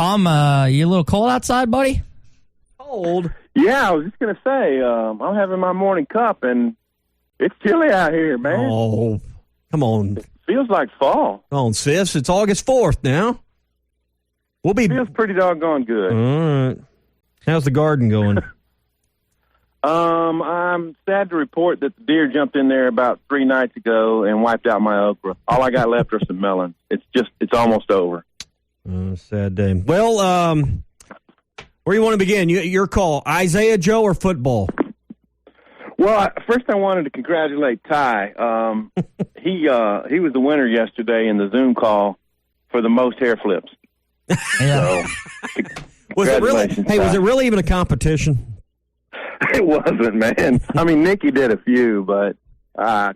Tom, you a little cold outside, buddy? Cold? Yeah, I was just going to say, I'm having my morning cup, and it's chilly out here, man. Oh, come on. It feels like fall. Come on, sis. It's August 4th now. Feels pretty doggone good. All right. How's the garden going? I'm sad to report that the deer jumped in there about 3 nights ago and wiped out my okra. All I got left are some melons. It's almost over. Sad day. Well, where you want to begin? Your call. Isaiah Joe or football? Well, first I wanted to congratulate Ty. He was the winner yesterday in the Zoom call for the most hair flips. Yeah. So, Was it really even a competition? It wasn't, man. I mean, Nikki did a few, but Ty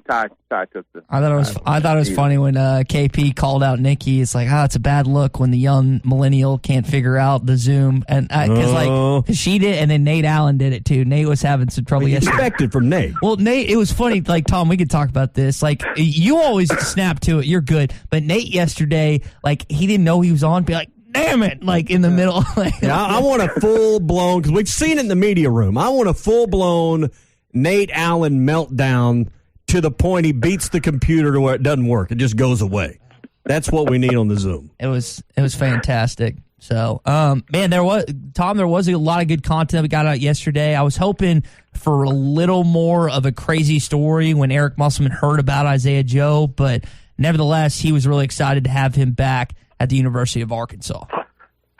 took the. I thought it was funny when KP called out Nikki. It's like, it's a bad look when the young millennial can't figure out the Zoom, and because she did, and then Nate Allen did it too. Nate was having some trouble yesterday. Expected from Nate. Well, Nate, it was funny. Like Tom, we could talk about this. Like you always snap to it. You're good, but Nate yesterday, like he didn't know he was on. Be like, damn it, like in the middle. I want a full-blown, because we've seen it in the media room, I want a full-blown Nate Allen meltdown to the point he beats the computer to where it doesn't work. It just goes away. That's what we need on the Zoom. It was fantastic. So, man, there was a lot of good content we got out yesterday. I was hoping for a little more of a crazy story when Eric Musselman heard about Isaiah Joe, but nevertheless, he was really excited to have him back at the University of Arkansas.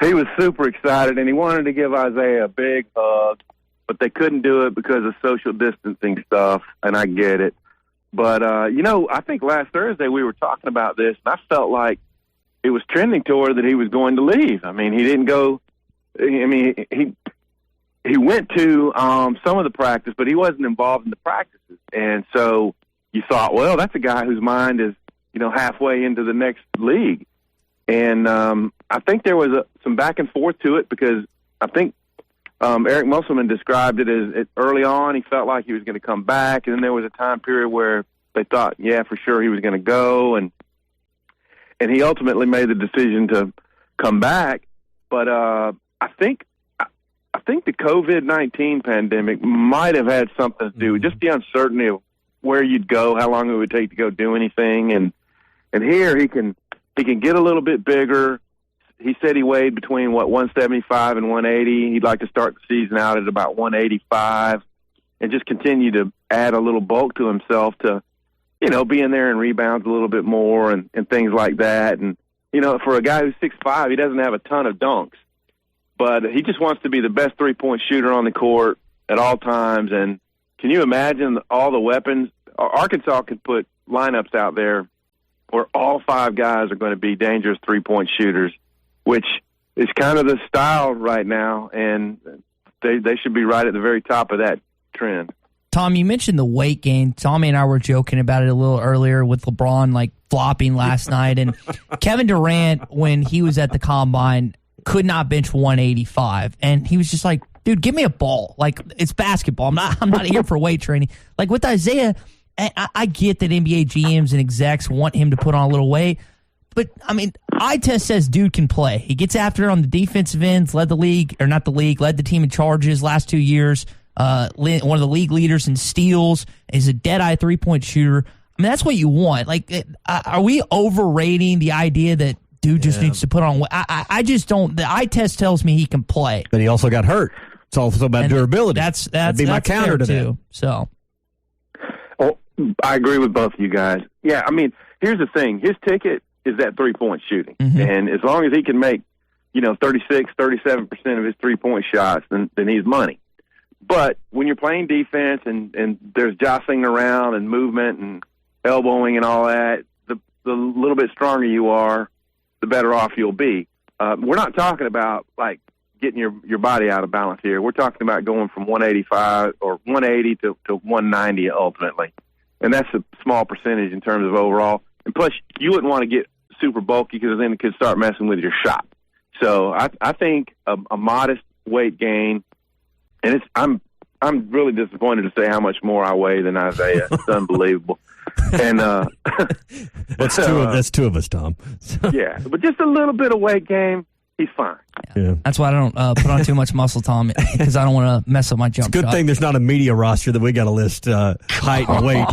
He was super excited, and he wanted to give Isaiah a big hug, but they couldn't do it because of social distancing stuff, and I get it. But, I think last Thursday we were talking about this, and I felt like it was trending toward that he was going to leave. I mean, he didn't go – he went to some of the practice, but he wasn't involved in the practices. And so you thought, well, that's a guy whose mind is, halfway into the next league. And I think there was some back and forth to it because I think Eric Musselman described it as early on he felt like he was going to come back, and then there was a time period where they thought, yeah, for sure he was going to go, and he ultimately made the decision to come back. But I think the COVID-19 pandemic might have had something to do with just the uncertainty of where you'd go, how long it would take to go do anything, and here he can get a little bit bigger. He said he weighed between 175 and 180. He'd like to start the season out at about 185 and just continue to add a little bulk to himself to, be in there and rebounds a little bit more and things like that. And, for a guy who's 6'5", he doesn't have a ton of dunks, but he just wants to be the best three-point shooter on the court at all times. And can you imagine all the weapons? Arkansas could put lineups out there where all 5 guys are going to be dangerous three-point shooters, which is kind of the style right now, and they should be right at the very top of that trend. Tom, you mentioned the weight gain. Tommy and I were joking about it a little earlier with LeBron flopping last night, and Kevin Durant, when he was at the Combine, could not bench 185, and he was just like, dude, give me a ball. It's basketball. I'm not here for weight training. With Isaiah, I get that NBA GMs and execs want him to put on a little weight, but, eye test says dude can play. He gets after it on the defensive ends, led the team in charges last 2 years, one of the league leaders in steals, is a dead-eye three-point shooter. That's what you want. Are we overrating the idea that dude just needs to put on weight? I just don't. The eye test tells me he can play. But he also got hurt. It's also about durability. That'd be my counter to that. So. Oh, I agree with both of you guys. Yeah, here's the thing. His ticket is that three-point shooting. Mm-hmm. And as long as he can make, 36, 37% of his three-point shots, then he's money. But when you're playing defense and there's jostling around and movement and elbowing and all that, the little bit stronger you are, the better off you'll be. We're not talking about, getting your body out of balance here. We're talking about going from 185 or 180 to 190 ultimately. And that's a small percentage in terms of overall. And plus, you wouldn't want to get super bulky because then it could start messing with your shot. So I think a modest weight gain, and I'm really disappointed to say how much more I weigh than Isaiah. It's unbelievable. And that's two of us, Tom. Yeah, but just a little bit of weight gain, he's fine. Yeah. That's why I don't put on too much muscle, Tom, because I don't want to mess up my jump Good shot. thing there's not a media roster that we got to list height and weight.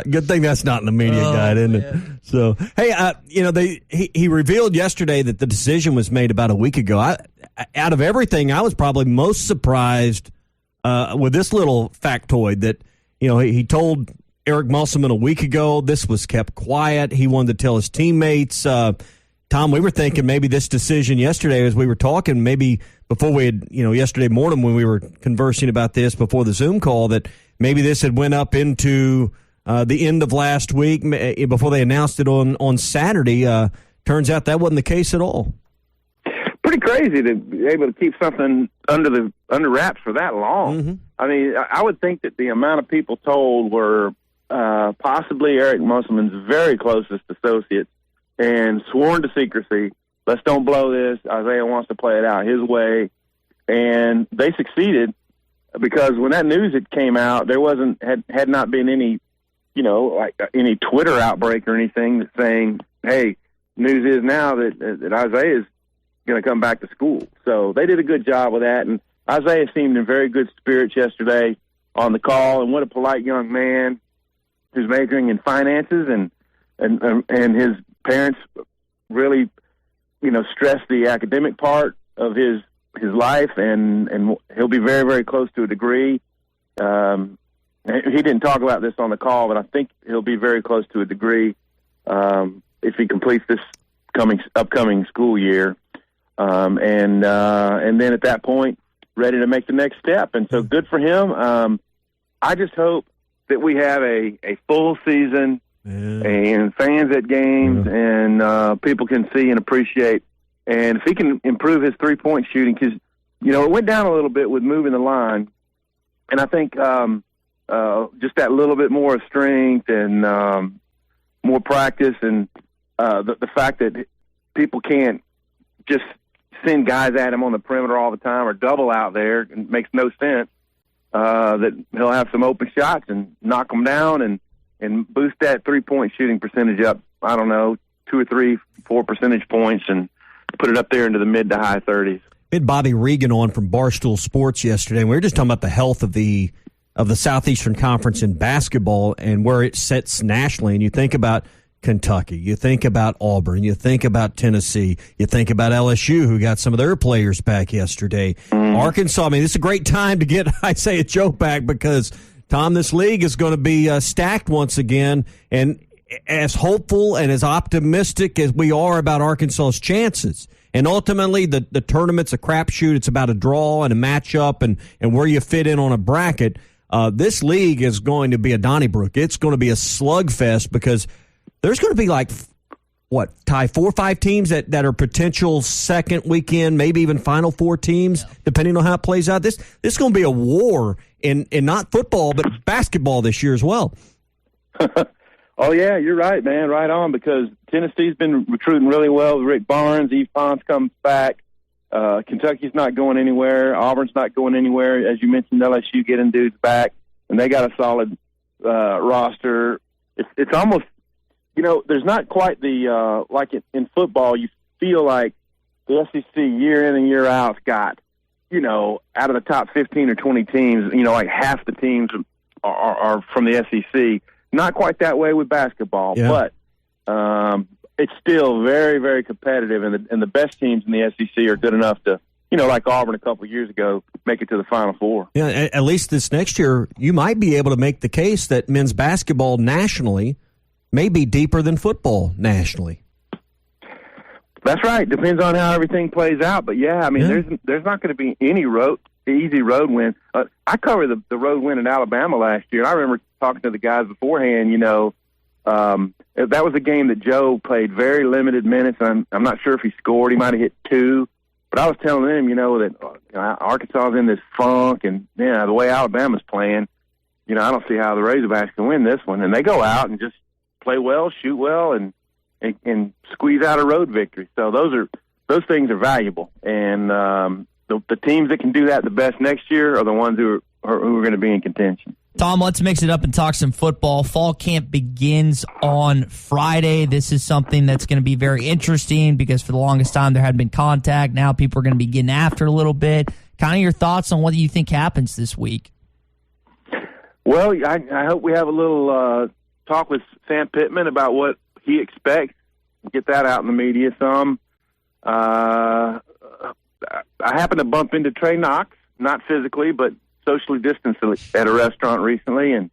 Good thing that's not in the media guide, isn't it? So, hey, he revealed yesterday that the decision was made about a week ago. Out of everything, I was probably most surprised with this little factoid that, he told Eric Musselman a week ago this was kept quiet. He wanted to tell his teammates. Tom, we were thinking maybe this decision yesterday as we were talking, maybe before we had, yesterday morning when we were conversing about this before the Zoom call, that maybe this had went up into the end of last week before they announced it on Saturday. Turns out that wasn't the case at all. Pretty crazy to be able to keep something under wraps for that long. Mm-hmm. I mean, I would think that the amount of people told were possibly Eric Musselman's very closest associates and sworn to secrecy. Let's don't blow this. Isaiah wants to play it out his way. And they succeeded because when that news had came out, there had not been any, any Twitter outbreak or anything saying, hey, news is now that Isaiah is going to come back to school. So they did a good job with that. And Isaiah seemed in very good spirits yesterday on the call. And what a polite young man who's majoring in finances, and his parents really, stressed the academic part of his life, and he'll be very, very close to a degree. He didn't talk about this on the call, but I think he'll be very close to a degree if he completes this upcoming school year. And then at that point, ready to make the next step. And so good for him. I just hope that we have a full season and fans at games and people can see and appreciate. And if he can improve his three-point shooting, because, it went down a little bit with moving the line. And I think just that little bit more strength and more practice and the fact that people can't just send guys at him on the perimeter all the time or double out there, it makes no sense. That he'll have some open shots and knock them down and boost that three-point shooting percentage up, 2 or 3, 4 percentage points and put it up there into the mid to high 30s. We had Bobby Regan on from Barstool Sports yesterday, and we were just talking about the health of the Southeastern Conference in basketball and where it sits nationally. And you think about Kentucky, you think about Auburn, you think about Tennessee, you think about LSU, who got some of their players back yesterday. Arkansas, this is a great time to get Isaiah Joe back because, Tom, this league is going to be stacked once again. And as hopeful and as optimistic as we are about Arkansas's chances, and ultimately the tournament's a crapshoot. It's about a draw and a matchup and where you fit in on a bracket. This league is going to be a Donnybrook. It's going to be a slugfest because there's going to be Ty, 4 or 5 teams that are potential second weekend, maybe even Final Four teams, depending on how it plays out. This is going to be a war in not football, but basketball this year as well. Oh, yeah, you're right, man. Right on, because Tennessee's been recruiting really well with Rick Barnes. Yves Pons comes back. Kentucky's not going anywhere. Auburn's not going anywhere. As you mentioned, LSU getting dudes back, and they got a solid roster. It's almost, there's not quite the, like in football, you feel like the SEC year in and year out's got, out of the top 15 or 20 teams, like half the teams are from the SEC. Not quite that way with basketball, but it's still very, very competitive, and the best teams in the SEC are good enough to, like Auburn a couple of years ago, make it to the Final Four. Yeah, at least this next year, you might be able to make the case that men's basketball nationally may be deeper than football nationally. That's right. Depends on how everything plays out. But, there's not going to be any easy road win. I covered the road win in Alabama last year. I remember talking to the guys beforehand, that was a game that Joe played very limited minutes. I'm not sure if he scored. He might have hit 2. But I was telling them, that Arkansas is in this funk, and the way Alabama's playing, I don't see how the Razorbacks can win this one. And they go out and just play well, shoot well, and squeeze out a road victory. So those things are valuable. And the teams that can do that the best next year are the ones who are going to be in contention. Tom, let's mix it up and talk some football. Fall camp begins on Friday. This is something that's going to be very interesting because for the longest time there had been contact. Now people are going to be getting after a little bit. Kind of your thoughts on what you think happens this week? Well, I hope we have a little talk with Sam Pittman about what he expects. Get that out in the media some. I happened to bump into Trey Knox, not physically, but socially distanced at a restaurant recently, and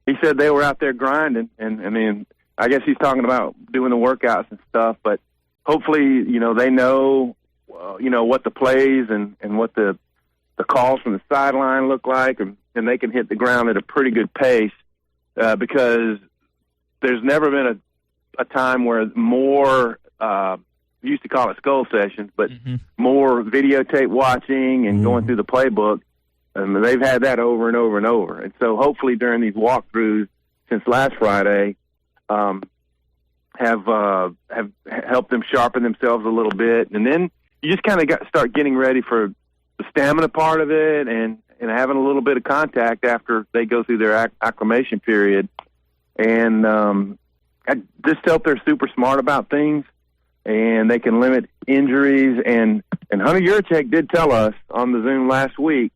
he said they were out there grinding. And I mean, I guess he's talking about doing the workouts and stuff, but hopefully, they know, what the plays and what the calls from the sideline look like, and they can hit the ground at a pretty good pace because there's never been a time where more, we used to call it skull sessions, but more videotape watching and going through the playbook. And they've had that over and over and over. And so hopefully during these walkthroughs since last Friday have helped them sharpen themselves a little bit. And then you just kind of start getting ready for the stamina part of it and having a little bit of contact after they go through their acclimation period. And I just felt they're super smart about things and they can limit injuries. And Hunter Yurachek did tell us on the Zoom last week,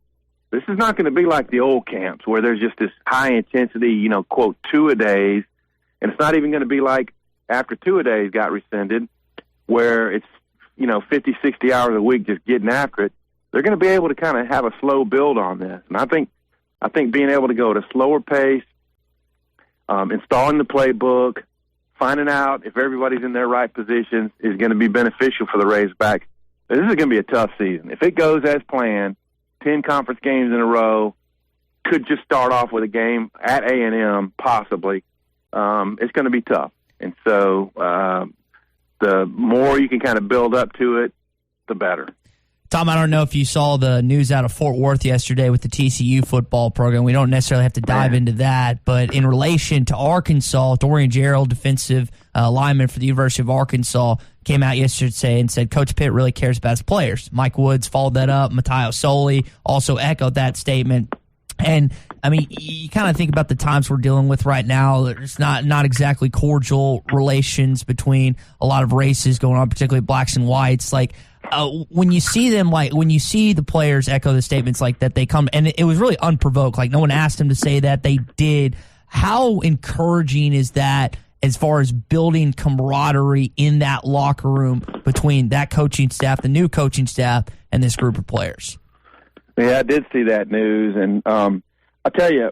this is not going to be like the old camps where there's just this high intensity, quote, two-a-days. And it's not even going to be like after two-a-days got rescinded where it's, 50, 60 hours a week just getting after it. They're going to be able to kind of have a slow build on this. And I think being able to go at a slower pace, installing the playbook, finding out if everybody's in their right positions is going to be beneficial for the Razorbacks. This is going to be a tough season. If it goes as planned, 10 conference games in a row, could just start off with a game at A&M, possibly. It's going to be tough. And so the more you can kind of build up to it, the better. Tom, I don't know if you saw the news out of Fort Worth yesterday with the TCU football program. We don't necessarily have to dive into that, but in relation to Arkansas, Dorian Gerald, defensive lineman for the University of Arkansas, came out yesterday and said Coach Pitt really cares about his players. Mike Woods followed that up. Matteo Soli also echoed that statement. And, I mean, you kind of think about the times we're dealing with right now. There's not exactly cordial relations between a lot of races going on, particularly blacks and whites. Like, when you see them, when you see the players echo the statements like that, they come, and it was really unprovoked. Like, no one asked them to say that. They did. How encouraging is that as far as building camaraderie in that locker room between that coaching staff, the new coaching staff, and this group of players? Yeah, I did see that news, and I tell you,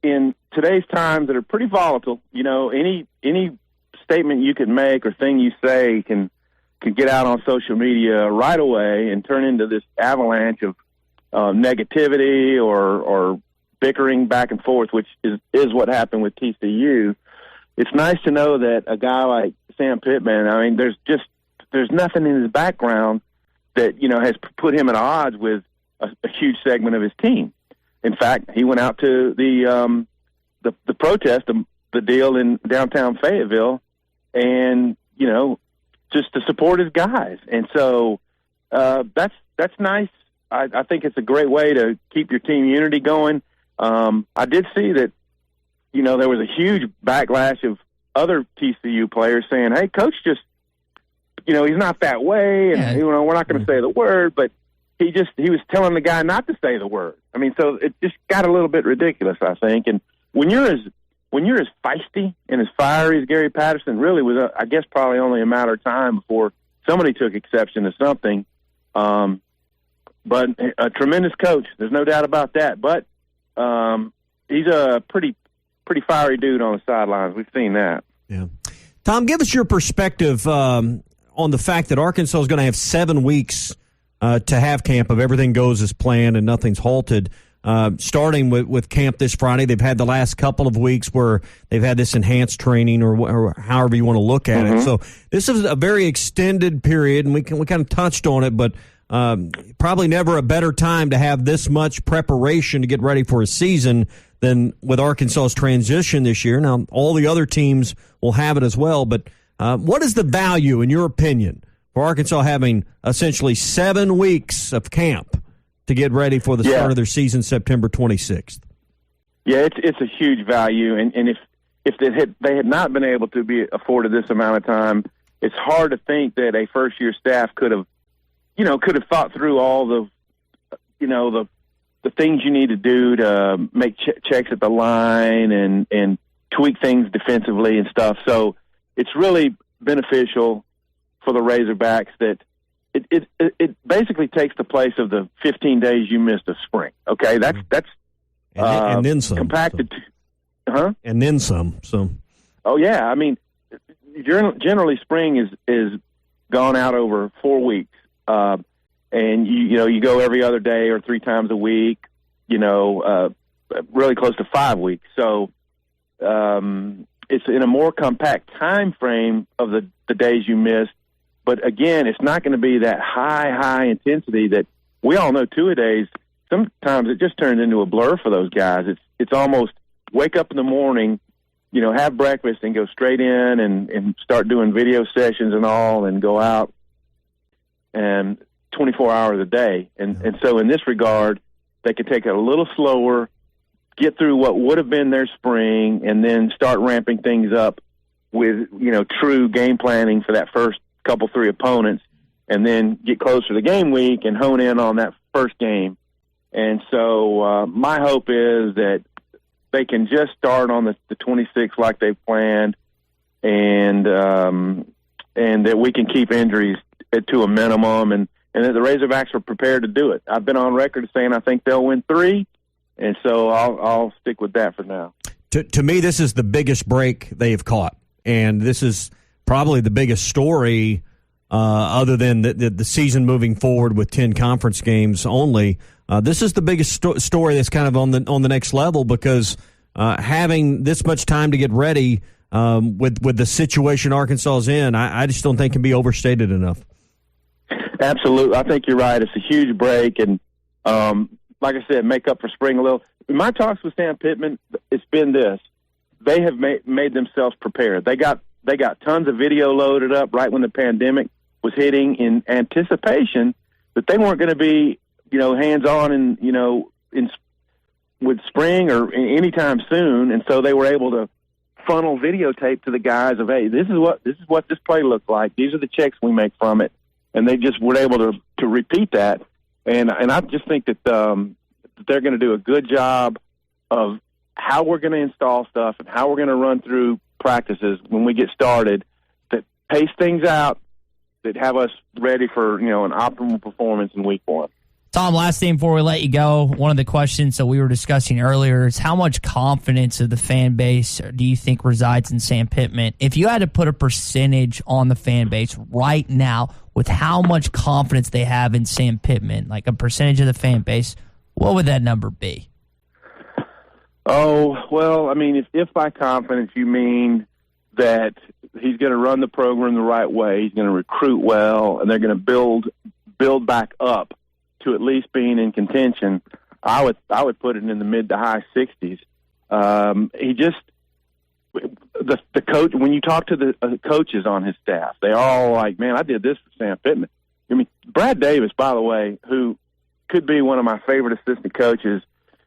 in today's times that are pretty volatile, any statement you can make or thing you say can get out on social media right away and turn into this avalanche of negativity or bickering back and forth, which is what happened with TCU. It's nice to know that a guy like Sam Pittman, I mean, there's nothing in his background that, has put him at odds with a huge segment of his team. In fact, he went out to the protest, the deal in downtown Fayetteville, and, just to support his guys. And so that's nice. I think it's a great way to keep your team unity going. I did see that, there was a huge backlash of other TCU players saying, hey, coach just, he's not that way. And, we're not going to say the word, but he was telling the guy not to say the word. I mean, so it just got a little bit ridiculous, I think. And when you're as feisty and as fiery as Gary Patterson, really was, I guess, probably only a matter of time before somebody took exception to something. But a tremendous coach, there's no doubt about that. But he's a pretty fiery dude on the sidelines. We've seen that. Yeah. Tom, give us your perspective on the fact that Arkansas is going to have 7 weeks to have camp if everything goes as planned and nothing's halted. Starting with camp this Friday, they've had the last couple of weeks where they've had this enhanced training or however you want to look at it. So this is a very extended period, and we kind of touched on it, but probably never a better time to have this much preparation to get ready for a season than with Arkansas's transition this year. Now, all the other teams will have it as well, but what is the value, in your opinion, for Arkansas having essentially 7 weeks of camp to get ready for the start of their season September 26th? Yeah, it's a huge value, and if they had not been able to be afforded this amount of time, it's hard to think that a first year staff could have thought through all the things you need to do to make checks at the line and tweak things defensively and stuff. So it's really beneficial for the Razorbacks that it basically takes the place of the 15 days you missed of spring. Okay, that's and then some compacted. And then some. So. Oh yeah, I mean, generally spring is gone out over 4 weeks, and you go every other day or 3 times a week. Really close to 5 weeks. So it's in a more compact time frame of the days you missed. But again, it's not going to be that high intensity that we all know two-a-days. Sometimes it just turns into a blur for those guys. It's almost wake up in the morning, have breakfast and go straight in and start doing video sessions and all and go out and 24 hours a day. And so in this regard, they could take it a little slower, get through what would have been their spring, and then start ramping things up with, true game planning for that first couple, 3 opponents, and then get closer to game week and hone in on that first game. And so my hope is that they can just start on the 26th like they've planned, and that we can keep injuries to a minimum, and that the Razorbacks are prepared to do it. I've been on record saying I think they'll win 3, and so I'll stick with that for now. To me, this is the biggest break they've caught, and this is probably the biggest story other than the season moving forward with 10 conference games only. This is the biggest story that's kind of on the next level, because having this much time to get ready with the situation Arkansas is in, I just don't think can be overstated enough. Absolutely. I think you're right. It's a huge break, and like I said, make up for spring a little. In my talks with Sam Pittman, it's been this. They have made themselves prepared. They got tons of video loaded up right when the pandemic was hitting, in anticipation that they weren't going to be, hands-on and, with spring or anytime soon. And so they were able to funnel videotape to the guys of, hey, this is what this play looks like. These are the checks we make from it. And they just were able to repeat that. And I just think that they're going to do a good job of how we're going to install stuff and how we're going to run through practices when we get started, that pace things out, that have us ready for, an optimal performance in week 1. Tom, last thing before we let you go, one of the questions that we were discussing earlier is how much confidence of the fan base do you think resides in Sam Pittman? If you had to put a percentage on the fan base right now with how much confidence they have in Sam Pittman, like a percentage of the fan base, what would that number be? Oh, well, I mean, if by confidence you mean that he's going to run the program the right way, he's going to recruit well, and they're going to build back up to at least being in contention, I would put it in the mid to high 60s. He just the coach. When you talk to the coaches on his staff, they all like, man, I did this for Sam Pittman. I mean, Brad Davis, by the way, who could be one of my favorite assistant coaches,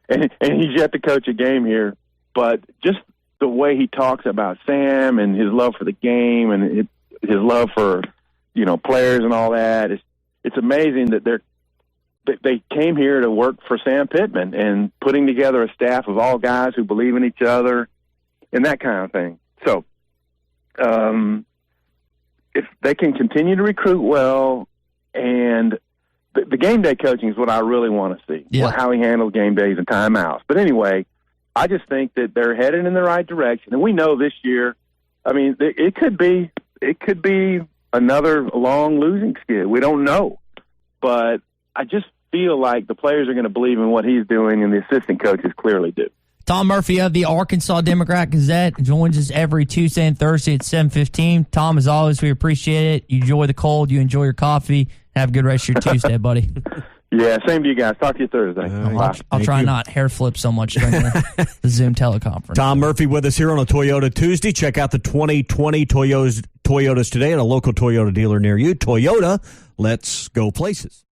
and he's yet to coach a game here, but just the way he talks about Sam and his love for the game and his love for players and all that, it's amazing that they came here to work for Sam Pittman and putting together a staff of all guys who believe in each other and that kind of thing. So if they can continue to recruit well, and the game day coaching is what I really want to see, how he handles game days and timeouts. But anyway, I just think that they're headed in the right direction. And we know this year, I mean, it could be another long losing skid. We don't know. But I just feel like the players are going to believe in what he's doing, and the assistant coaches clearly do. Tom Murphy of the Arkansas Democrat-Gazette joins us every Tuesday and Thursday at 7:15. Tom, as always, we appreciate it. You enjoy the cold. You enjoy your coffee. Have a good rest of your Tuesday, buddy. Yeah, same to you guys. Talk to you Thursday. I'll try not hair flip so much during the Zoom teleconference. Tom Murphy with us here on a Toyota Tuesday. Check out the 2020 Toyotas today at a local Toyota dealer near you. Toyota, let's go places.